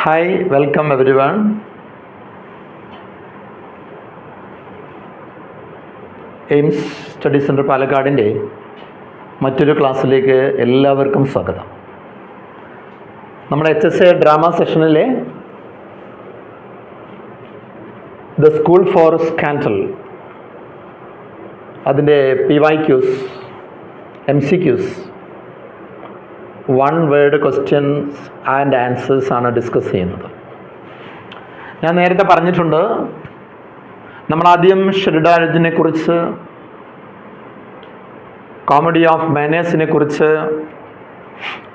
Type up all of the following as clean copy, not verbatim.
Hi, welcome everyone. Aims study centre പാലക്കാടിൻ്റെ മറ്റൊരു ക്ലാസ്സിലേക്ക് എല്ലാവർക്കും സ്വാഗതം. നമ്മുടെ HSA ഡ്രാമ സെഷനിലെ ദ സ്കൂൾ ഫോർ സ്കാൻഡൽ അതിൻ്റെ PYQs, MCQs, one word questions and answers ആണ് ഡിസ്കസ് ചെയ്യുന്നത്. ഞാൻ നേരത്തെ പറഞ്ഞിട്ടുണ്ട്, നമ്മളാദ്യം ഷെറിഡാനെ കുറിച്ച്, കോമഡി ഓഫ് മാനേഴ്സിനെ കുറിച്ച്,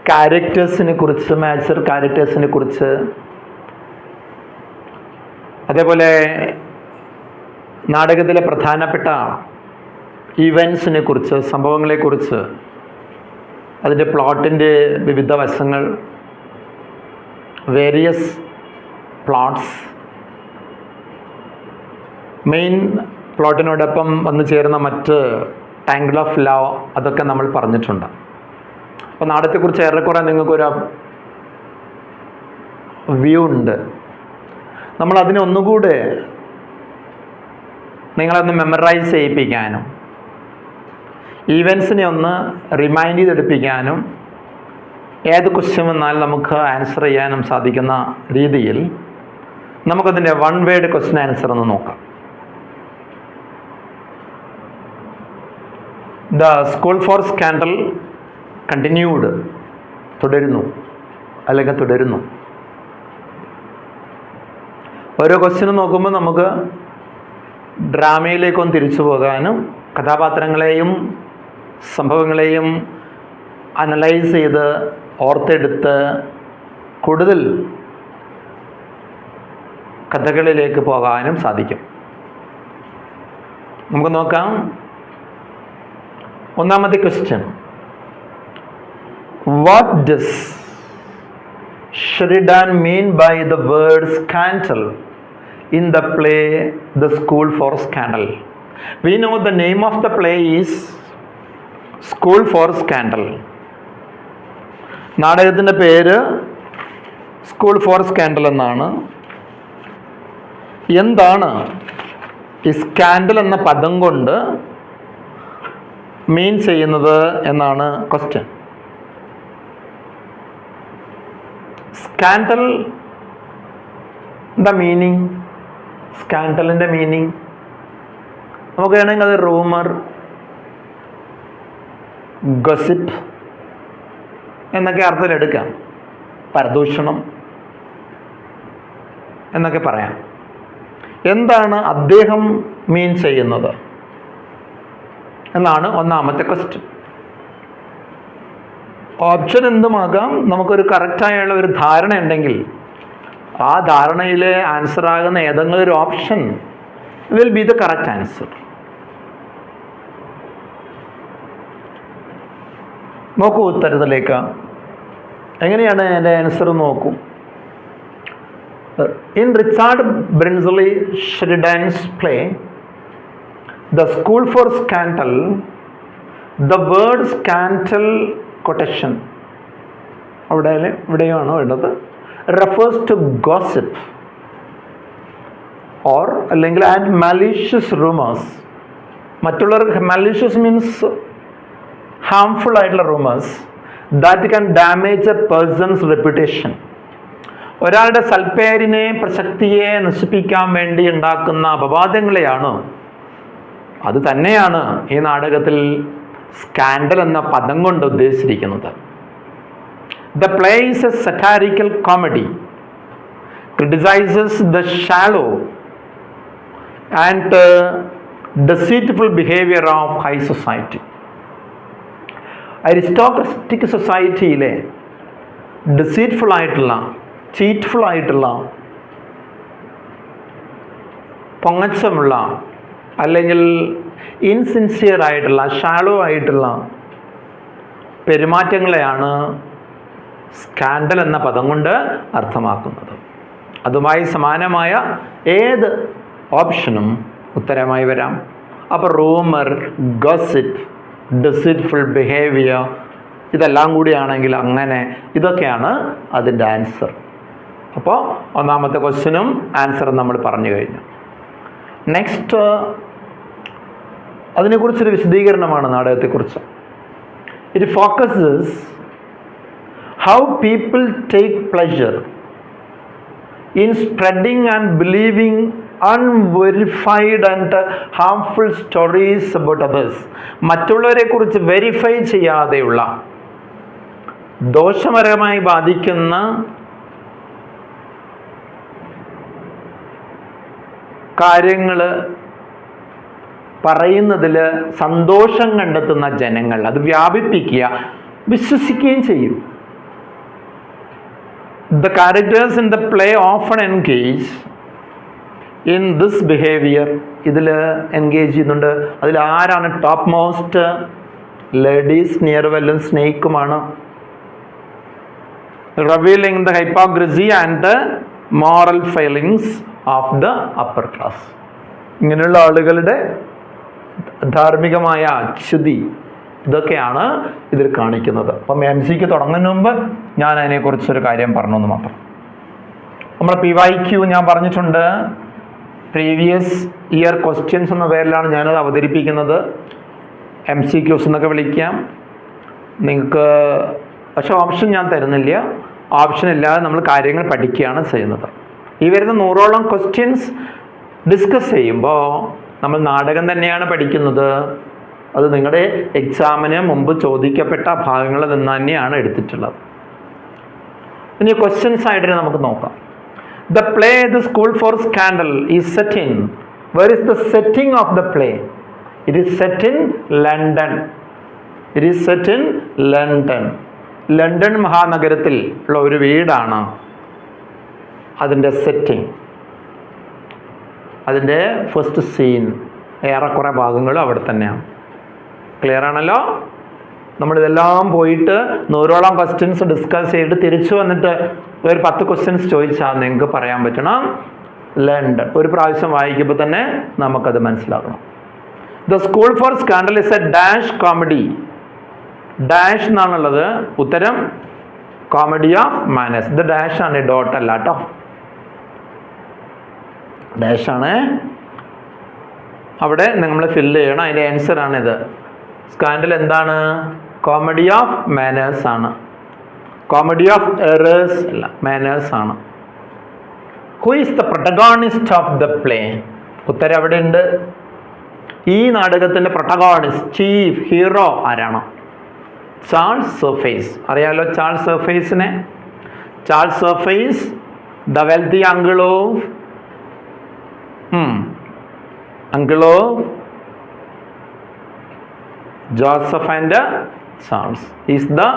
ക്യാരക്ടേഴ്സിനെ കുറിച്ച്, മാച്ചർ ക്യാരക്ടേഴ്സിനെ കുറിച്ച്, അതേപോലെ നാടകത്തിലെ പ്രധാനപ്പെട്ട ഈവൻസിനെ കുറിച്ച്, സംഭവങ്ങളെക്കുറിച്ച്, അതിൻ്റെ പ്ലോട്ടിൻ്റെ വിവിധ വശങ്ങൾ, വേരിയസ് പ്ലോട്ട്സ്, മെയിൻ പ്ലോട്ടിനോടൊപ്പം വന്നു ചേരുന്ന മറ്റ് ആംഗിൾ ഓഫ് ലോ, അതൊക്കെ നമ്മൾ പറഞ്ഞിട്ടുണ്ട്. അപ്പോൾ നാടകത്തെക്കുറിച്ച് ഏറെക്കുറെ നിങ്ങൾക്കൊരു വ്യൂ ഉണ്ട്. നമ്മളതിനെ ഒന്നുകൂടെ നിങ്ങളൊന്ന് മെമ്മറൈസ് ചെയ്യിപ്പിക്കാനും ഈവൻസിനെ ഒന്ന് റിമൈൻഡ് ചെയ്തെടുപ്പിക്കാനും ഏത് ക്വസ്റ്റ്യൻ വന്നാലും നമുക്ക് ആൻസർ ചെയ്യാനും സാധിക്കുന്ന രീതിയിൽ നമുക്കതിൻ്റെ വൺ വേർഡ് ക്വസ്റ്റ്യൻ ആൻസർ ഒന്ന് നോക്കാം. The school for scandal continued, തുടരുന്നു അല്ലെങ്കിൽ തുടരുന്നു. ഓരോ ക്വസ്റ്റ്യനും നോക്കുമ്പോൾ നമുക്ക് ഡ്രാമയിലേക്കൊന്ന് തിരിച്ചു പോകാനും കഥാപാത്രങ്ങളെയും സംഭവങ്ങളെയും അനലൈസ് ചെയ്ത് ഓർത്തെടുത്ത് കൂടുതൽ കഥകളിലേക്ക് പോകാനും സാധിക്കും. നമുക്ക് നോക്കാം. ഒന്നാമത്തെ question, what does Sheridan mean by the word scandal in the play The School for Scandal? We know the name of the play is School for Scandal. നാടകത്തിൻ്റെ പേര് സ്കൂൾ ഫോർ സ്കാൻഡൽ എന്നാണ്. എന്താണ് ഈ സ്കാൻഡൽ എന്ന പദം കൊണ്ട് മീൻ ചെയ്യുന്നത് എന്നാണ് ക്വസ്റ്റ്യൻ. സ്കാൻഡൽ എന്താ മീനിങ്? സ്കാൻഡലിൻ്റെ മീനിങ് നമുക്ക് വേണമെങ്കിൽ അത് റൂമർ, ഗോസിപ്പ് എന്നൊക്കെ അർത്ഥത്തിലെടുക്കാം. പരദൂഷണം എന്നൊക്കെ പറയാം. എന്താണ് അദ്ദേഹം മീൻ ചെയ്യുന്നത് എന്നാണ് ഒന്നാമത്തെ ക്വസ്റ്റ്യൻ. ഓപ്ഷൻ എന്തുമാകാം. നമുക്കൊരു കറക്റ്റായുള്ള ഒരു ധാരണ ഉണ്ടെങ്കിൽ ആ ധാരണയിലെ ആൻസർ ആകുന്ന ഏതെങ്കിലും ഒരു option will be the correct answer. നോക്കൂ ഉത്തരത്തിലേക്ക്. എങ്ങനെയാണ് എൻ്റെ ആൻസർ നോക്കൂ. In Richard Brinsley Sheridan's play the school for scandal, the word scandal quotation ഇവിടെയാണോ വേണ്ടത്, refers to gossip or അല്ലെങ്കിൽ and malicious rumors. മറ്റുള്ളവർക്ക് malicious means harmful ആയിട്ടുള്ള rumors that can damage a person's reputation. ഒരാളുടെ സൽപ്പേരിനെ, പ്രസക്തിയെ നശിപ്പിക്കാൻ വേണ്ടി ഉണ്ടാക്കുന്ന അപവാദങ്ങളെയാണ്, അത് തന്നെയാണ് ഈ നാടകത്തിൽ സ്കാൻഡൽ എന്ന പദം കൊണ്ട് ഉദ്ദേശിച്ചിരിക്കുന്നത്. The play is a satirical comedy, criticizes the shallow and deceitful behavior of high society. Aristocratic സൊസൈറ്റിയിലെ ഡിസീറ്റ്ഫുൾ ആയിട്ടുള്ള, ചീറ്റ്ഫുൾ ആയിട്ടുള്ള, പൊങ്ങച്ചമുള്ള അല്ലെങ്കിൽ ഇൻസിൻസിയർ ആയിട്ടുള്ള, ഷാലോ ആയിട്ടുള്ള പെരുമാറ്റങ്ങളെയാണ് സ്കാൻഡൽ എന്ന പദം കൊണ്ട് അർത്ഥമാക്കുന്നത്. അതുമായി സമാനമായ ഏത് ഓപ്ഷനും ഉത്തരമായി വരാം. അപ്പോൾ റൂമർ, ഗോസിപ്പ്, ഡിസീറ്റ്ഫുൾ ബിഹേവിയർ, ഇതെല്ലാം കൂടിയാണെങ്കിൽ അങ്ങനെ ഇതൊക്കെയാണ് അതിൻ്റെ ആൻസർ. അപ്പോൾ ഒന്നാമത്തെ ക്വസ്റ്റ്യനും ആൻസറും നമ്മൾ പറഞ്ഞു കഴിഞ്ഞു. നെക്സ്റ്റ് അതിനെക്കുറിച്ചൊരു വിശദീകരണമാണ് നാടകത്തെക്കുറിച്ച്. It focuses how people take pleasure in spreading and believing unverified and harmful stories about others. മറ്റുള്ളവരെ കുറിച്ച് വെരിഫൈ ചെയ്യാതെയുള്ള ദോഷപരമായി ബാധിക്കുന്ന കാര്യങ്ങൾ പറയുന്നതിൽ സന്തോഷം കണ്ടെത്തുന്ന ജനങ്ങൾ അത് വ്യാപിപ്പിക്കുക, വിശ്വസിക്കുകയും ചെയ്യും. The characters in the play often engage in this behavior. ഇതിൽ എൻഗേജ് ചെയ്യുന്നുണ്ട്. അതിൽ ആരാണ് ടോപ്പ് മോസ്റ്റ്? ലേഡീസ് നിയർവെല്ലും സ്നേക്കുമാണ്. Revealing the hypocrisy and the moral failings of the upper class. ഇങ്ങനെയുള്ള ആളുകളുടെ ധാർമ്മികമായ അച്യുതി ഇതൊക്കെയാണ് ഇതിൽ കാണിക്കുന്നത്. അപ്പം MC തുടങ്ങുന്നതിന് മുമ്പ് ഞാൻ അതിനെക്കുറിച്ചൊരു കാര്യം പറഞ്ഞു എന്ന് മാത്രം. നമ്മൾ PYQ ഞാൻ പറഞ്ഞിട്ടുണ്ട്, പ്രീവിയസ് ഇയർ ക്വസ്റ്റ്യൻസ് എന്ന പേരിലാണ് ഞാനത് അവതരിപ്പിക്കുന്നത്. MCQs എന്നൊക്കെ വിളിക്കാം നിങ്ങൾക്ക്. പക്ഷെ ഓപ്ഷൻ ഞാൻ തരുന്നില്ല. ഓപ്ഷൻ ഇല്ലാതെ നമ്മൾ കാര്യങ്ങൾ പഠിക്കുകയാണ് ചെയ്യുന്നത്. ഈ വരുന്ന 100ഓളം ക്വസ്റ്റ്യൻസ് ഡിസ്കസ് ചെയ്യുമ്പോൾ നമ്മൾ നാടകം തന്നെയാണ് പഠിക്കുന്നത്. അത് നിങ്ങളുടെ എക്സാമിന് മുമ്പ് ചോദിക്കപ്പെട്ട ഭാഗങ്ങളിൽ നിന്ന് തന്നെയാണ് എടുത്തിട്ടുള്ളത്. ഇനി ക്വസ്റ്റ്യൻസ് ആയിട്ട് നമുക്ക് നോക്കാം. The play the school for scandal is set in, where is the setting of the play? It is set in London. It is set in London. London മഹാനഗരത്തിൽ ഉള്ള ഒരു വീടാണ് അതിൻ്റെ സെറ്റിംഗ്. അതിൻ്റെ ഫസ്റ്റ് സീൻ ഏറെക്കുറെ ഭാഗങ്ങളും അവിടെ തന്നെയാണ്. ക്ലിയർ ആണല്ലോ? നമ്മളിതെല്ലാം പോയിട്ട് 100ഓളം ക്വസ്റ്റ്യൻസ് ഡിസ്കസ് ചെയ്തിട്ട് തിരിച്ചു വന്നിട്ട് ഒരു 10 ക്വസ്റ്റ്യൻസ് ചോദിച്ചാൽ നിങ്ങൾക്ക് പറയാൻ പറ്റണം ലണ്ടൻ. ഒരു പ്രാവശ്യം വായിക്കുമ്പോൾ തന്നെ നമുക്കത് മനസ്സിലാക്കണം. The school for scandal is a dash comedy. Dash എന്നാണുള്ളത്. ഉത്തരം കോമഡി ഓഫ് മാനേഴ്സ്. ഇത് ഡാഷ് ആണ്, ഡോട്ട് അല്ല കേട്ടോ. ഡാഷ് ആണ്. അവിടെ നമ്മൾ ഫില്ല് ചെയ്യണം. അതിൻ്റെ ആൻസർ ആണിത്. സ്കാൻഡൽ എന്താണ്? കോമഡി ഓഫ് മാനേഴ്സ് ആണ്. കോമഡി ഓഫ് എറേഴ്സ് അല്ല, മാനേഴ്സ് ആണ്. Who is the protagonist of the play? ഉത്തരം അവിടെ ഉണ്ട്. ഈ നാടകത്തിൻ്റെ പ്രൊട്ടഗോണിസ്റ്റ്, ചീഫ് ഹീറോ ആരാണ്? Charles Surface. അറിയാലോ ചാൾസ് സർഫേസിനെ? Charles Surface the wealthy uncle of Joseph and Charles is the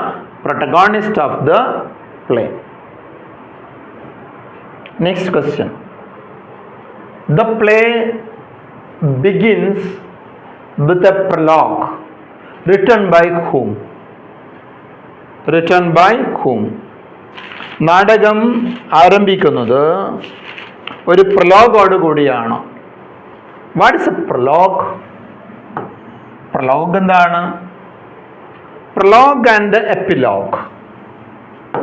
protagonist of the play. Next question. The play begins with a prologue written by whom? Written by whom? നാടകം ആരംഭിക്കുന്നത് ഒരു പ്രലോഗോട് കൂടിയാണ്. What is a prologue? Prologue എന്താണ്? Prologue and epilogue.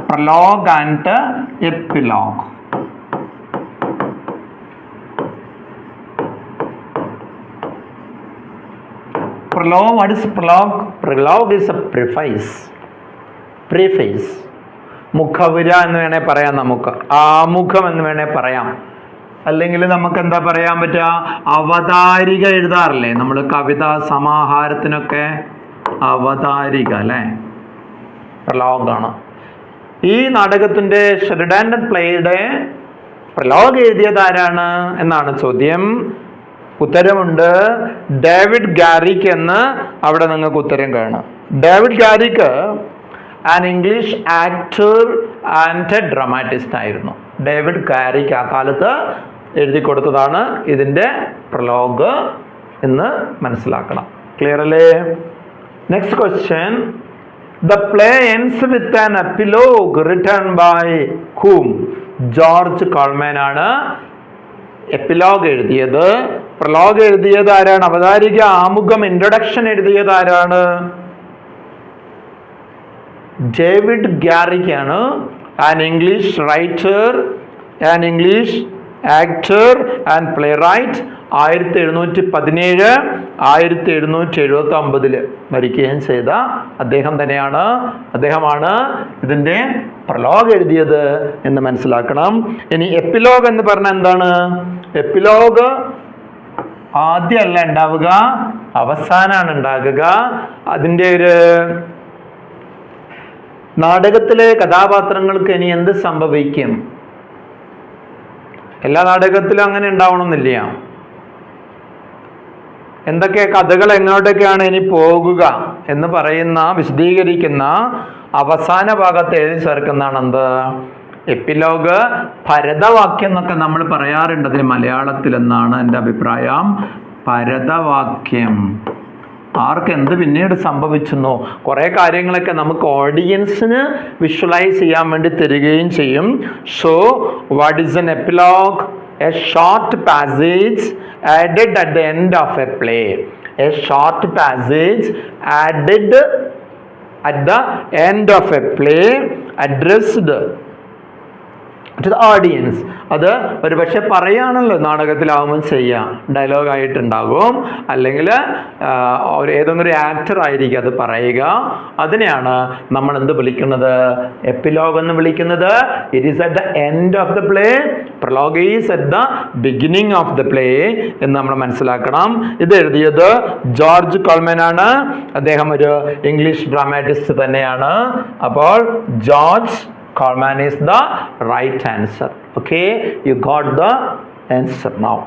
Prologue and epilogue. Prologue, what is prologue? Prologue is a preface. Preface, മുഖവുര എന്ന് വേണേൽ പറയാം, നമുക്ക് ആമുഖം എന്ന് വേണേൽ പറയാം. അല്ലെങ്കിൽ നമുക്ക് എന്താ പറയാൻ പറ്റുക? അവതാരിക എഴുതാറില്ലേ നമ്മൾ കവിതാ സമാഹാരത്തിനൊക്കെ? അവതാരിക അല്ലേ, പ്രലോഗാണ്. ഈ നാടകത്തിൻ്റെ ഷെറിഡാൻ പ്ലേയുടെ പ്രലോഗ് എഴുതിയത് ആരാണ് എന്നാണ് ചോദ്യം. ഉത്തരമുണ്ട് ഡേവിഡ് ഗാരിക്ക് എന്ന് അവിടെ നിങ്ങൾക്ക് ഉത്തരം കാണാം. David Garrick an English actor and dramatist ആയിരുന്നു. ഡേവിഡ് ഗാരിക്ക് ആ കാലത്ത് എഴുതി കൊടുത്തതാണ് ഇതിൻ്റെ പ്രലോഗ് എന്ന് മനസ്സിലാക്കണം. ക്ലിയർ അല്ലേ? Next question. The play ends with an epilogue written by whom? George Colman ആണ് എപ്പിലോഗ് എഴുതിയത്. പ്രലോഗ് എഴുതിയത് ആരാണ്? അവതാരിക, ആമുഖം, ഇൻട്രൊഡക്ഷൻ എഴുതിയത് ആരാണ്? ഡേവിഡ് ഗാരിക്ക് ആണ്. An English writer an English actor and playwright. 1717 1779 മരിക്കുകയും ചെയ്ത അദ്ദേഹമാണ് ഇതിൻ്റെ പ്രലോഗ് എഴുതിയത് എന്ന് മനസ്സിലാക്കണം. ഇനി എപ്പിലോഗ് എന്ന് പറഞ്ഞാൽ എന്താണ്? എപ്പിലോഗ് ആദ്യമല്ല ഉണ്ടാവുക, അവസാനമാണ് ഉണ്ടാകുക. അതിൻ്റെ ഒരു നാടകത്തിലെ കഥാപാത്രങ്ങൾക്ക് ഇനി എന്ത് സംഭവിക്കും? എല്ലാ നാടകത്തിലും അങ്ങനെ ഉണ്ടാവണമെന്നില്ല. എന്തൊക്കെ കഥകൾ എങ്ങോട്ടൊക്കെയാണ് ഇനി പോകുക എന്ന് പറയുന്ന വിശദീകരിക്കുന്ന അവസാന ഭാഗത്ത് എഴുതി ചേർക്കുന്നതാണ് എന്ത്? എപ്പിലോഗ്. ഭരതവാക്യം എന്നൊക്കെ നമ്മൾ പറയാറുണ്ട് അതിന് മലയാളത്തിൽ എന്നാണ് എൻ്റെ അഭിപ്രായം. ഭരതവാക്യം. ആർക്ക് എന്ത് പിന്നീട് സംഭവിച്ചെന്നോ കുറേ കാര്യങ്ങളൊക്കെ നമുക്ക് ഓഡിയൻസിന് വിഷ്വലൈസ് ചെയ്യാൻ വേണ്ടി തരികയും ചെയ്യും. So what is N epilogue? A short passage added at the end of a play. A short passage added at the end of a play addressed to the audience. അത് ഒരു പക്ഷെ പറയാണല്ലോ നാടകത്തിലാവുമ്പോൾ ചെയ്യാം, ഡയലോഗായിട്ടുണ്ടാകും, അല്ലെങ്കിൽ ഏതെങ്കിലും ഒരു ആക്ടർ ആയിരിക്കും അത് പറയുക. അതിനെയാണ് നമ്മൾ എന്ത് വിളിക്കുന്നത്? എപ്പിലോഗ് എന്ന് വിളിക്കുന്നത്. It is at the end of the play, Prolog is at the beginning of the play എന്ന് നമ്മൾ മനസ്സിലാക്കണം. ഇത് എഴുതിയത് ജോർജ് കോൾമാൻ ആണ്. അദ്ദേഹം ഒരു ഇംഗ്ലീഷ് ഡ്രാമാറ്റിസ്റ്റ് തന്നെയാണ്. അപ്പോൾ George Coleman is the right answer. Okay, you got the answer now.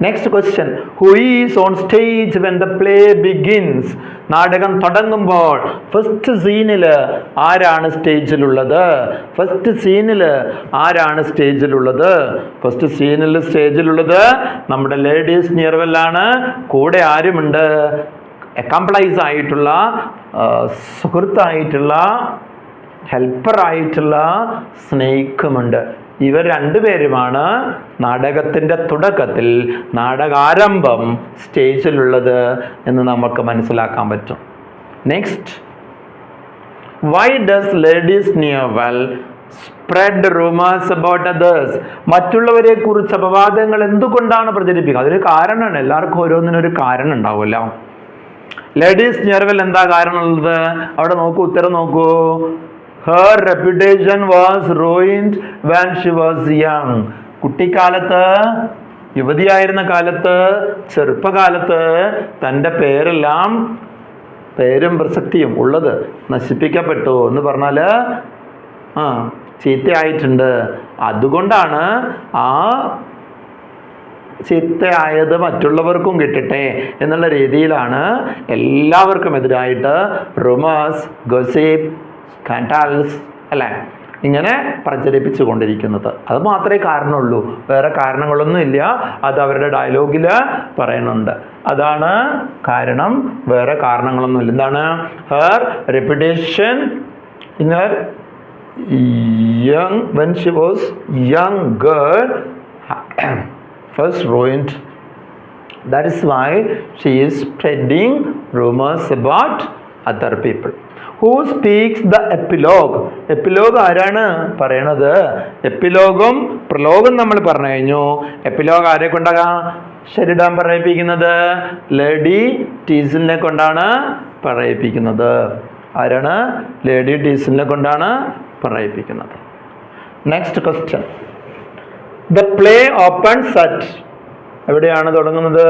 Next question. Who is on stage when the play begins? നാടകം തുടങ്ങുമ്പോൾ ഫസ്റ്റ് സീനിൽ ആരാണ് സ്റ്റേജിലുള്ളത്? ഫസ്റ്റ് സീനിൽ ആരാണ് സ്റ്റേജിലുള്ളത്? ഫസ്റ്റ് സീനിൽ സ്റ്റേജിലുള്ളത് നമ്മുടെ ലേഡീസ് നിയർവെല്ലാണ്. കൂടെ ആരുമുണ്ട്? അക്കംപ്ലൈസ് ആയിട്ടുള്ള, സുഹൃത്തായിട്ടുള്ള, ഹെൽപ്പറായിട്ടുള്ള സ്നേഹിക്കുമുണ്ട്. ഇവർ രണ്ടുപേരുമാണ് നാടകത്തിൻ്റെ തുടക്കത്തിൽ, നാടകാരംഭം സ്റ്റേജിലുള്ളത് എന്ന് നമുക്ക് മനസ്സിലാക്കാൻ പറ്റും. Next, why does ladies novel spread rumours about others? മറ്റുള്ളവരെ കുറിച്ച് അപവാദങ്ങൾ എന്തുകൊണ്ടാണ് പ്രചരിപ്പിക്കുക? അതൊരു കാരണമാണ്. എല്ലാവർക്കും ഓരോന്നിനൊരു കാരണം ഉണ്ടാവുമല്ലോ. ലേഡീസ് നോവൽ എന്താ കാരണമുള്ളത്? അവിടെ നോക്കൂ, ഉത്തരം നോക്കൂ. Her reputation was ruined when she was young. കുട്ടിക്കാലത്ത്, യുവതിയായിരുന്ന കാലത്ത്, ചെറുപ്പകാലത്ത് തൻ്റെ പേരും പ്രസക്തിയും ഉള്ളത് നശിപ്പിക്കപ്പെട്ടു എന്ന് പറഞ്ഞാൽ ചീത്തയായിട്ടുണ്ട്. അതുകൊണ്ടാണ് ആ ചീത്തയായത് മറ്റുള്ളവർക്കും കിട്ടട്ടെ എന്നുള്ള രീതിയിലാണ് എല്ലാവർക്കും എതിരായിട്ട് റുമേഴ്സ്, ഗോസിപ്പ്, സ്കാൻഡൽസ് അല്ലേ ഇങ്ങനെ പ്രചരിപ്പിച്ചു കൊണ്ടിരിക്കുന്നത്. അത് മാത്രമേ കാരണമുള്ളൂ, വേറെ കാരണങ്ങളൊന്നും ഇല്ല. അത് അവരുടെ ഡയലോഗിൽ പറയുന്നുണ്ട്. അതാണ് കാരണം, വേറെ കാരണങ്ങളൊന്നുമില്ല. എന്താണ്? Her reputation in her young when she was young girl first ruined. That is why she is spreading rumors about other people. Who speaks the epilogue? Epilogue ആരാണ് പറയണത്? എപ്പിലോഗും പ്രലോഗും നമ്മൾ പറഞ്ഞു കഴിഞ്ഞു. എപ്പിലോഗ് ആരെ കൊണ്ടാകാം ശരിടാൻ പറയിപ്പിക്കുന്നത്? ലേഡി ടീസിലിനെ കൊണ്ടാണ് പറയിപ്പിക്കുന്നത്. ആരാണ്? ലേഡി ടീസിലിനെ കൊണ്ടാണ് പറയിപ്പിക്കുന്നത്. Next question. The play opens at, എവിടെയാണ് തുടങ്ങുന്നത്?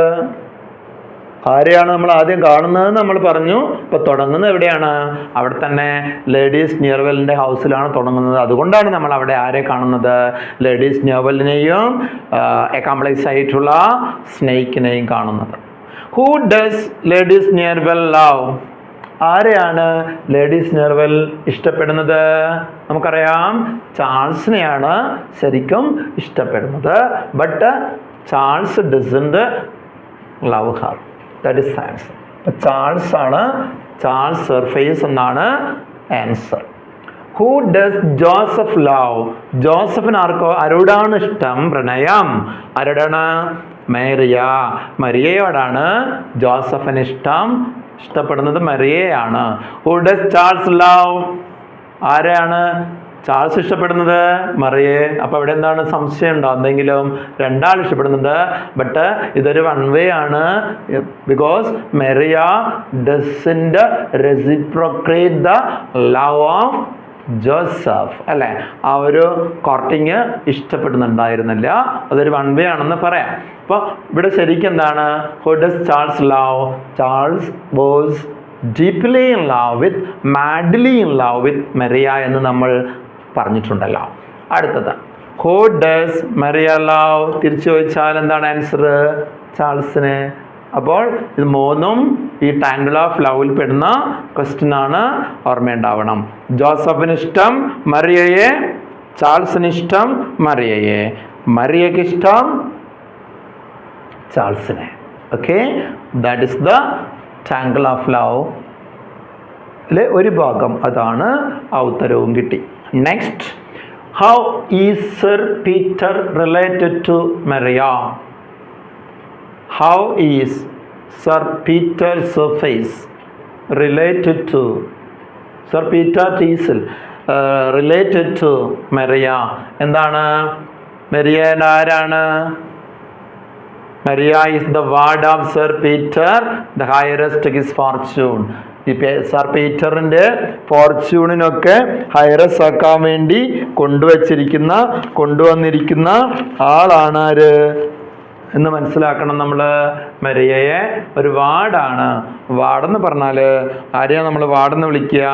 ആരെയാണ് നമ്മൾ ആദ്യം കാണുന്നത് നമ്മൾ പറഞ്ഞു. ഇപ്പോൾ തുടങ്ങുന്നത് എവിടെയാണ്? അവിടെ തന്നെ ലേഡീസ് നിയർവെല്ലിൻ്റെ ഹൗസിലാണ് തുടങ്ങുന്നത്. അതുകൊണ്ടാണ് നമ്മൾ അവിടെ ആരെ കാണുന്നത്? ലേഡീസ് നിയർവെല്ലിനെയും അക്കംപ്ലൈസ് ആയിട്ടുള്ള സ്നേഹിക്കിനെയും കാണുന്നത്. Who does Lady Sneerwell love? ആരെയാണ് ലേഡീസ് നിയർവെൽ ഇഷ്ടപ്പെടുന്നത്? നമുക്കറിയാം ചാൾസിനെയാണ് ശരിക്കും ഇഷ്ടപ്പെടുന്നത്. But Charles doesn't love her. That is answer. Charles ആണ്, ചാൾസ് സർഫേസ് എന്നാണ് answer. Who does Joseph love? ജോസഫിന് ആരോടാണ് ഇഷ്ടം? പ്രണയം. ആരോടാണ്? മരിയയോടാണ് ജോസഫിന് ഇഷ്ടപ്പെടുന്നത് മരിയയാണ്. Who does Charles love? ആരെയാണ് ചാൾസ് ഇഷ്ടപ്പെടുന്നത് മറിയെ. അപ്പോൾ അവിടെ എന്താണ് സംശയം ഉണ്ടോ എന്തെങ്കിലും? രണ്ടാൾ ഇഷ്ടപ്പെടുന്നുണ്ട്, ബട്ട് ഇതൊരു വൺ വേ ആണ്. Because Maria doesn't reciprocate the love of Joseph അല്ലേ. ആ ഒരു കോർട്ടിങ് ഇഷ്ടപ്പെടുന്നുണ്ടായിരുന്നില്ല. അതൊരു വൺ വേ ആണെന്ന് പറയാം. അപ്പോൾ ഇവിടെ ശരിക്കും എന്താണ്? Who does Charles love? Charles was deeply in love with, madly in love with Maria എന്ന് നമ്മൾ പറഞ്ഞിട്ടുണ്ടല്ലോ. അടുത്തത് ഹു ഡസ് മെറിയ ലവ്? തിരിച്ചു ചോദിച്ചാൽ എന്താണ് ആൻസർ? ചാൾസിനെ. അപ്പോൾ ഇത് മൂന്നും ഈ ട്രയാങ്കിൾ ഓഫ് ലവിൽ പെടുന്ന ക്വസ്റ്റ്യൻ ആണ്, ഓർമ്മയുണ്ടാവണം. ജോസഫിന് ഇഷ്ടം മറിയയെ, ചാൾസിന് ഇഷ്ടം മറിയയെ, മറിയയ്ക്ക് ഇഷ്ടം ചാൾസിനെ. Okay, that is the triangle of love ഒരു ഭാഗം. അതാണ് ആ ഉത്തരവും കിട്ടി. Next, how is Sir Peter related to Maria? How is Sir Peter Surface related to Sir Peter Teasel related to Maria? എന്താണ്? Maria ആരാണ്? Maria is the ward of Sir Peter, the heiress to his fortune. ഈ sir പീറ്ററിൻ്റെ ഫോർച്യൂണിനൊക്കെ hi-res ആക്കാൻ വേണ്ടി കൊണ്ടുവന്നിരിക്കുന്ന ആളാണ് ആര് എന്ന് മനസ്സിലാക്കണം നമ്മൾ. മരിയയെ ഒരു വാർഡാണ്. വാർഡെന്ന് പറഞ്ഞാൽ ആരെയാണ് നമ്മൾ വാർഡെന്ന് വിളിക്കുക?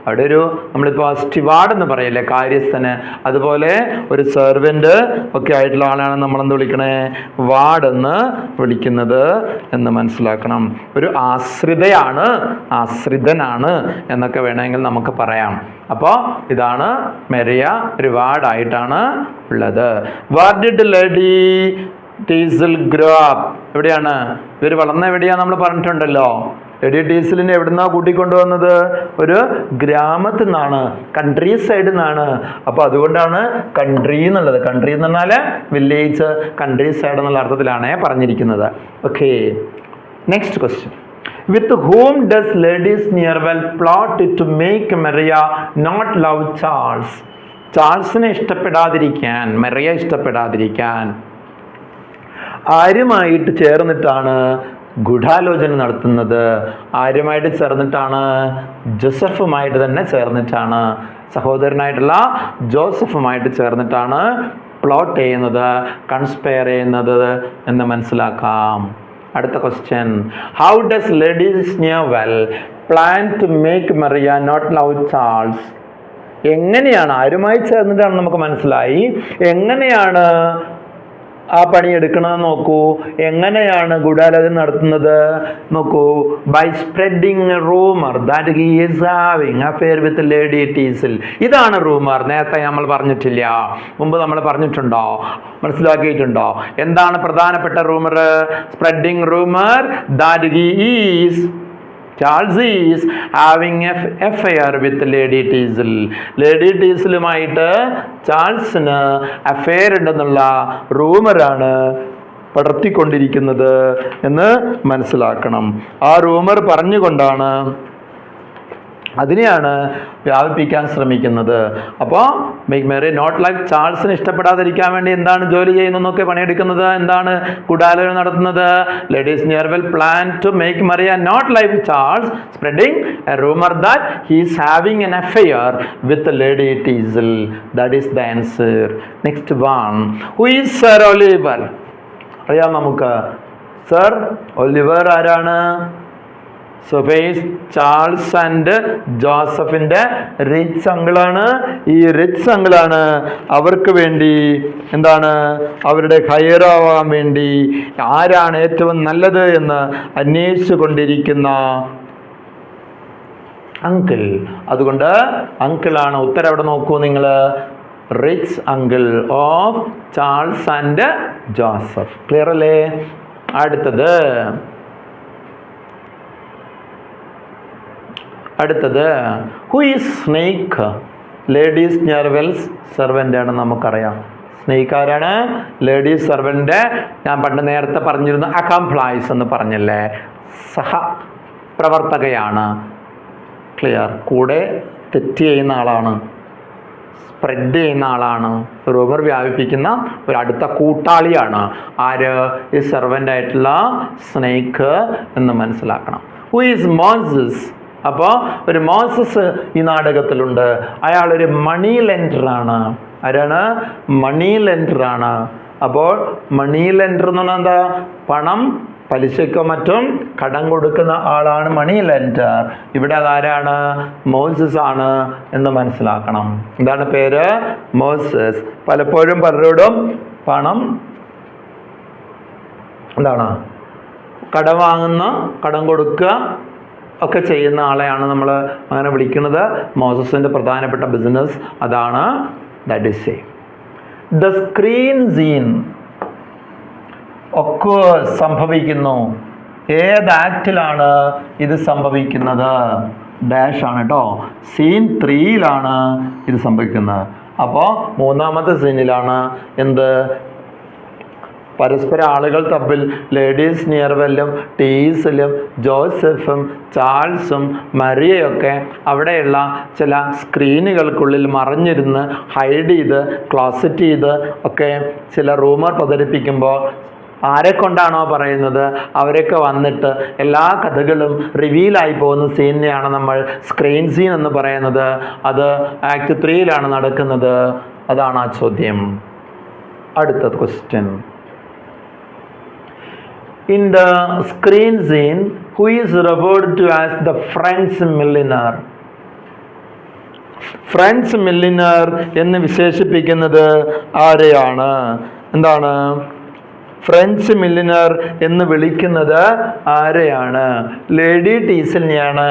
അവിടെ ഒരു നമ്മളിപ്പോൾ സ്റ്റിവാർഡെന്ന് പറയല്ലേ കാര്യസ്ഥന്, അതുപോലെ ഒരു സെർവൻ്റ് ഒക്കെ ആയിട്ടുള്ള ആളാണ് നമ്മളെന്ത് വിളിക്കണേ? വാർഡെന്ന് വിളിക്കുന്നത് എന്ന് മനസ്സിലാക്കണം. ഒരു ആശ്രിതനാണ് എന്നൊക്കെ വേണമെങ്കിൽ നമുക്ക് പറയാം. അപ്പോൾ ഇതാണ് മരിയ ഒരു വാർഡായിട്ടാണ് ഉള്ളത്. വാർ ഡിഡ് ലേഡി ടീസൽ ഗ്രോ അപ്പ്? എവിടെയാണ് ഇവർ വളർന്ന? എവിടെയാണ് നമ്മൾ പറഞ്ഞിട്ടുണ്ടല്ലോ. ലേഡി ടീസലിനെ എവിടുന്നാ കൂട്ടിക്കൊണ്ടുവന്നത്? ഒരു ഗ്രാമത്തിൽ നിന്നാണ്, കൺട്രി സൈഡിൽ നിന്നാണ്. അപ്പോൾ അതുകൊണ്ടാണ് കൺട്രി എന്നുള്ളത്. കൺട്രി എന്ന് പറഞ്ഞാൽ വില്ലേജ്, കൺട്രി സൈഡ് എന്നുള്ള അർത്ഥത്തിലാണ് പറഞ്ഞിരിക്കുന്നത്. Okay, next question. With whom does Lady Sneerwell plot to make Maria not love Charles? ചാൾസിനെ ഇഷ്ടപ്പെടാതിരിക്കാൻ, മെറിയ ഇഷ്ടപ്പെടാതിരിക്കാൻ ആരുമായിട്ട് ചേർന്നിട്ടാണ് ഗൂഢാലോചന നടത്തുന്നത്? ആരുമായിട്ട് ചേർന്നിട്ടാണ്? ജോസഫുമായിട്ട് തന്നെ ചേർന്നിട്ടാണ്. സഹോദരനായിട്ടുള്ള ജോസഫുമായിട്ട് ചേർന്നിട്ടാണ് പ്ലോട്ട് ചെയ്യുന്നത്, കൺസ്പയർ ചെയ്യുന്നത് എന്ന് മനസ്സിലാക്കാം. അടുത്ത question, how does Lady Sneerwell plan to make Maria not love Charles? എങ്ങനെയാണ്? ആരുമായി ചേർന്നിട്ടാണ് നമുക്ക് മനസ്സിലായി. എങ്ങനെയാണ് ആ പണി എടുക്കണമെന്ന് നോക്കൂ. എങ്ങനെയാണ് ഗൂഢാലോചന നടത്തുന്നത് നോക്കൂ. By spreading rumour that he is having affair with Lady Teazle. ഇതാണ് റൂമർ. നേരത്തെ നമ്മൾ പറഞ്ഞിട്ടില്ല, മുമ്പ് നമ്മൾ പറഞ്ഞിട്ടുണ്ടോ? മനസ്സിലാക്കിയിട്ടുണ്ടോ? എന്താണ് പ്രധാനപ്പെട്ട rumour? Spreading rumour that he is Charles is having an affair with Lady Teasel. Lady ടീസലുമായിട്ട് ചാൾസിന് അഫെയർ ഉണ്ടെന്നുള്ള റൂമറാണ് പടർത്തിക്കൊണ്ടിരിക്കുന്നത് എന്ന് മനസ്സിലാക്കണം. ആ റൂമർ പറഞ്ഞുകൊണ്ടാണ്, അതിനെയാണ് വ്യാപിപ്പിക്കാൻ ശ്രമിക്കുന്നത്. അപ്പോൾ മേക്ക് മെറി നോട്ട് ലൈക്ക് ചാൾസിന് ഇഷ്ടപ്പെടാതിരിക്കാൻ വേണ്ടി എന്താണ് ജോലി ചെയ്യുന്നതെന്നൊക്കെ പണിയെടുക്കുന്നത്, എന്താണ് ഗൂഢാലോചന നടത്തുന്നത്? Lady Sneerwell plan to make Maria not like Charles, spreading a rumour that he is having an affair with Lady Teazle. That is the answer. Next one, who is Sir Oliver? അറിയാം നമുക്ക്. Sir Oliver ആരാണ്? Surface Charles and ജോസഫിൻ്റെ rich അങ്കിളാണ്. ഈ rich അങ്കിളാണ് അവർക്ക് വേണ്ടി എന്താണ്, അവരുടെ ഹയറാവാൻ വേണ്ടി ആരാണ് ഏറ്റവും നല്ലത് എന്ന് അന്വേഷിച്ചു കൊണ്ടിരിക്കുന്ന അങ്കിൾ. അതുകൊണ്ട് അങ്കിളാണ് ഉത്തരം. അവിടെ നോക്കൂ നിങ്ങൾ, rich uncle of Charles and Joseph. Clear അല്ലേ? അടുത്തത് who is Snake? Lady Sneerwell's servant ആണ്, നമുക്കറിയാം. സ്നേക്ക് ആരാണ്? Lady servant. ഞാൻ പണ്ട് നേരത്തെ പറഞ്ഞിരുന്നു അക്കംപ്ലൈസ് എന്ന് പറഞ്ഞല്ലേ, സഹപ്രവർത്തകയാണ്. ക്ലിയർ? കൂടെ തെറ്റ് ചെയ്യുന്ന ആളാണ്. സ്പ്രെഡ് ചെയ്യുന്ന ആളാണ്, റൂമർ വ്യാപിപ്പിക്കുന്ന ഒരു അടുത്ത കൂട്ടാളിയാണ് ആര്? ഈ സെർവൻ്റ് ആയിട്ടുള്ള സ്നേക്ക് എന്ന് മനസ്സിലാക്കണം. Who is Moses? അപ്പോൾ ഒരു മോസസ് ഈ നാടകത്തിലുണ്ട്. അയാളൊരു മണി ലെൻഡറാണ്. ആരാണ്? മണി ലെൻഡറാണ്. അപ്പോൾ മണി ലെൻഡർ എന്ന് പറഞ്ഞാൽ എന്താ? പണം പലിശക്കോ മറ്റും കടം കൊടുക്കുന്ന ആളാണ് മണി ലെൻഡർ. ഇവിടെ അതാരാണ്? മോസസ് ആണ് എന്ന് മനസ്സിലാക്കണം. എന്താണ് പേര്? മോസസ്. പലപ്പോഴും പലരോടും പണം എന്താണ് കടം വാങ്ങുന്ന, കടം കൊടുക്കുക ഒക്കെ ചെയ്യുന്ന ആളെയാണ് നമ്മൾ അങ്ങനെ വിളിക്കുന്നത്. മോസസിൻ്റെ പ്രധാനപ്പെട്ട ബിസിനസ് അതാണ്. That is say the screen scene ഒക്കെ സംഭവിക്കുന്നു. ഏത് ആക്റ്റിലാണ് ഇത് സംഭവിക്കുന്നത്? ഡാഷ് ആണ് കേട്ടോ. സീൻ 3യിലാണ് ഇത് സംഭവിക്കുന്നത്. അപ്പോൾ മൂന്നാമത്തെ സീനിലാണ് എന്ത്? പരസ്പര ആളുകൾ തമ്മിൽ ലേഡീസ് നിയർവെല്ലും ടീസിലും ജോസഫും ചാൾസും മരിയയൊക്കെ അവിടെയുള്ള ചില സ്ക്രീനുകൾക്കുള്ളിൽ മറിഞ്ഞിരുന്ന് ഹൈഡ് ചെയ്ത് ക്ലോസറ്റ് ചെയ്ത് ഒക്കെ ചില റൂമർ പ്രചരിപ്പിക്കുമ്പോൾ ആരെ കൊണ്ടാണോ പറയുന്നത് അവരൊക്കെ വന്നിട്ട് എല്ലാ കഥകളും റിവീലായി പോകുന്ന സീനിനെയാണ് നമ്മൾ സ്ക്രീൻ സീൻ എന്ന് പറയുന്നത്. അത് ആക്ട് 3യിലാണ് നടക്കുന്നത്. അതാണ് ആ ചോദ്യം. അടുത്ത question. In the screen scene, who is referred to as the French milliner? French milliner എന്ന് വിശേഷിപ്പിക്കുന്നത് ആരെയാണ്? എന്താണ് ഫ്രഞ്ച് മില്ലിനർ എന്ന് വിളിക്കുന്നത് ആരെയാണ്? ലേഡി ടീസിനെയാണ്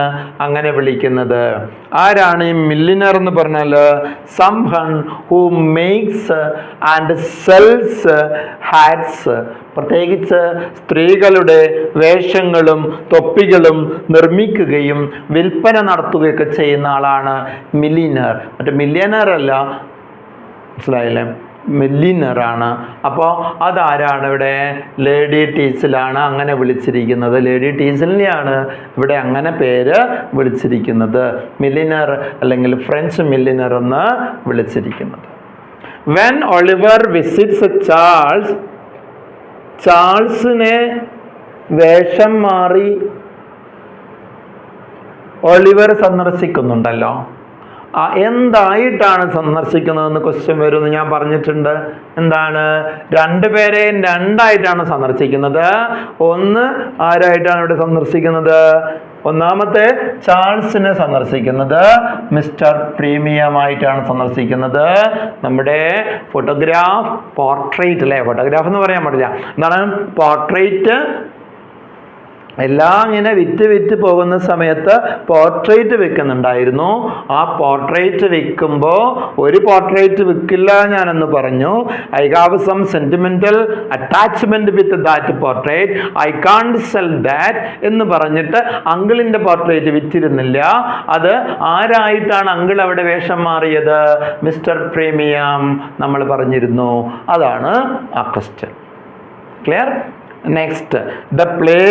അങ്ങനെ വിളിക്കുന്നത്. ആരാണ് ഈ മില്ലിനർ എന്ന് പറഞ്ഞാൽ? Someone who makes and cells hats. പ്രത്യേകിച്ച് സ്ത്രീകളുടെ വേഷങ്ങളും തൊപ്പികളും നിർമ്മിക്കുകയും വിൽപ്പന നടത്തുകയൊക്കെ ചെയ്യുന്ന ആളാണ് മില്ലിനർ. മറ്റേ മില്ലിയനർ അല്ല, മനസ്സിലായില്ലേ? മില്ലിനറാണ്. അപ്പോൾ അതാരാണ് ഇവിടെ? ലേഡി ടീസിലാണ് അങ്ങനെ വിളിച്ചിരിക്കുന്നത്. ലേഡി ടീസിനെയാണ് ഇവിടെ അങ്ങനെ പേര് വിളിച്ചിരിക്കുന്നത്. മില്ലിനർ അല്ലെങ്കിൽ ഫ്രഞ്ച് മില്ലിനർ എന്ന് വിളിച്ചിരിക്കുന്നത്. വെൻ ഒളിവർ വിസിറ്റ്സ് ചാൾസ്, ചാൾസിനെ വേഷം മാറി ഒളിവർ സന്ദർശിക്കുന്നുണ്ടല്ലോ. എന്തായിട്ടാണ് സന്ദർശിക്കുന്നതെന്ന് ക്വസ്റ്റ്യൻ വരുമെന്ന് ഞാൻ പറഞ്ഞിട്ടുണ്ട്. എന്താണ്? രണ്ടുപേരെയും രണ്ടായിട്ടാണ് സന്ദർശിക്കുന്നത്. ഒന്ന് ആരായിട്ടാണ് ഇവിടെ സന്ദർശിക്കുന്നത്? ഒന്നാമത്തെ ചാൾസിനെ സന്ദർശിക്കുന്നത് മിസ്റ്റർ പ്രീമിയമായിട്ടാണ് സന്ദർശിക്കുന്നത്. നമ്മുടെ ഫോട്ടോഗ്രാഫ്, പോർട്രേറ്റ് അല്ലേ? ഫോട്ടോഗ്രാഫ് എന്ന് പറയാൻ പാടില്ല. എന്താണ്? പോർട്രേറ്റ് എല്ലാം ഇങ്ങനെ വിറ്റ് പോകുന്ന സമയത്ത് പോർട്രേറ്റ് വിൽക്കുന്നുണ്ടായിരുന്നു. ആ പോർട്രേറ്റ് വിൽക്കുമ്പോൾ ഒരു പോർട്രേറ്റ് വിൽക്കില്ല ഞാനെന്ന് പറഞ്ഞു. I have some sentimental attachment with that portrait, I can't sell that എന്ന് പറഞ്ഞിട്ട് അങ്കിളിന്റെ പോർട്രേറ്റ് വിറ്റിരുന്നില്ല. അത് ആരായിട്ടാണ് അങ്കിൾ അവിടെ വേഷം മാറിയത്? മിസ്റ്റർ പ്രീമിയം നമ്മൾ പറഞ്ഞിരുന്നു. അതാണ് ആ question. Clear? Next, the play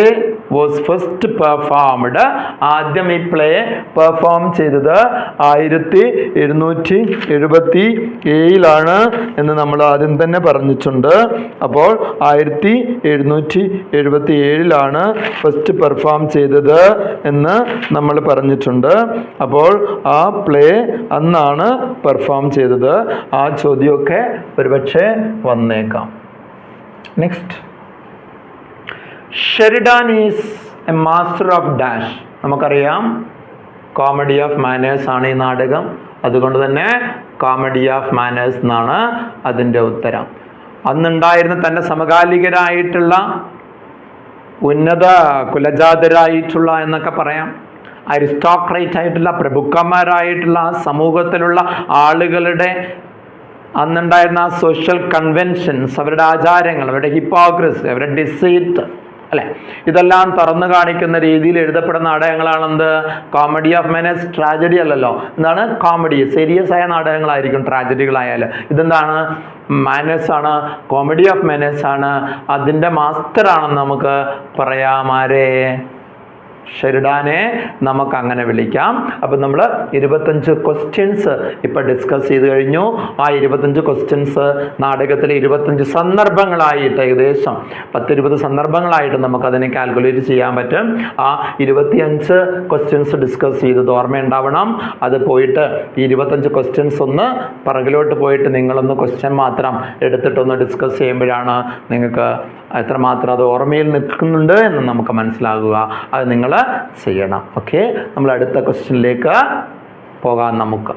was first performed. ആദ്യം ഈ പ്ലേ പെർഫോം ചെയ്തത് 1777 എന്ന് നമ്മൾ ആദ്യം തന്നെ പറഞ്ഞിട്ടുണ്ട്. അപ്പോൾ 1777 ഫസ്റ്റ് പെർഫോം ചെയ്തത് എന്ന് നമ്മൾ പറഞ്ഞിട്ടുണ്ട്. അപ്പോൾ ആ പ്ലേ അന്നാണ് പെർഫോം ചെയ്തത്. ആ ചോദ്യമൊക്കെ ഒരുപക്ഷെ വന്നേക്കാം. Next, Sheridan is a master of dash. നമുക്കറിയാം കോമഡി ഓഫ് മാനേഴ്സ് ആണ് ഈ നാടകം. അതുകൊണ്ട് തന്നെ കോമഡി ഓഫ് മാനേഴ്സ് എന്നാണ് അതിൻ്റെ ഉത്തരം. അന്നുണ്ടായിരുന്ന തൻ്റെ സമകാലികരായിട്ടുള്ള ഉന്നത കുലജാതരായിട്ടുള്ള എന്നൊക്കെ പറയാം, അരിസ്റ്റോക്രേറ്റ് ആയിട്ടുള്ള പ്രഭുക്കന്മാരായിട്ടുള്ള സമൂഹത്തിലുള്ള ആളുകളുടെ അന്നുണ്ടായിരുന്ന സോഷ്യൽ കൺവെൻഷൻസ്, അവരുടെ ആചാരങ്ങൾ, അവരുടെ ഹിപ്പോക്രസി, അവരുടെ ഡിസീറ്റ് അല്ലെ, ഇതെല്ലാം തുറന്നു കാണിക്കുന്ന രീതിയിൽ എഴുതപ്പെടുന്ന നാടകങ്ങളാണെന്ത്? Comedy of manners. ട്രാജഡി അല്ലല്ലോ. എന്താണ്? കോമഡി. സീരിയസ് ആയ നാടകങ്ങളായിരിക്കും ട്രാജഡികളായാലും. ഇതെന്താണ്? മാനേഴ്സ് ആണ്, കോമഡി ഓഫ് മാനേഴ്സ് ആണ്. അതിൻ്റെ മാസ്റ്റർ ആണെന്ന് നമുക്ക് പറയാമാരേ? ഷെരിഡാനെ നമുക്ക് അങ്ങനെ വിളിക്കാം. അപ്പം നമ്മൾ 25 ക്വസ്റ്റ്യൻസ് ഇപ്പം ഡിസ്കസ് ചെയ്ത് കഴിഞ്ഞു. ആ 25 ക്വസ്റ്റ്യൻസ് നാടകത്തിലെ 25 സന്ദർഭങ്ങളായിട്ട് ഏകദേശം 10-20 സന്ദർഭങ്ങളായിട്ട് നമുക്കതിനെ കാൽക്കുലേറ്റ് ചെയ്യാൻ പറ്റും. ആ 25 ക്വസ്റ്റ്യൻസ് ഡിസ്കസ് ചെയ്തത് ഓർമ്മയുണ്ടാവണം. അത് പോയിട്ട് ഈ 25 ക്വസ്റ്റ്യൻസ് ഒന്ന് പിറകിലോട്ട് പോയിട്ട് നിങ്ങളൊന്ന് ക്വസ്റ്റ്യൻ മാത്രം എടുത്തിട്ടൊന്ന് ഡിസ്കസ് ചെയ്യുമ്പോഴാണ് നിങ്ങൾക്ക് എത്രമാത്രം അത് ഓർമ്മയിൽ നിൽക്കുന്നുണ്ട് എന്ന് നമുക്ക് മനസ്സിലാകുക. അത് നിങ്ങൾ ചെയ്യണം. ഓക്കെ, നമ്മൾ അടുത്ത ക്വസ്റ്റ്യനിലേക്ക് പോകാം നമുക്ക്.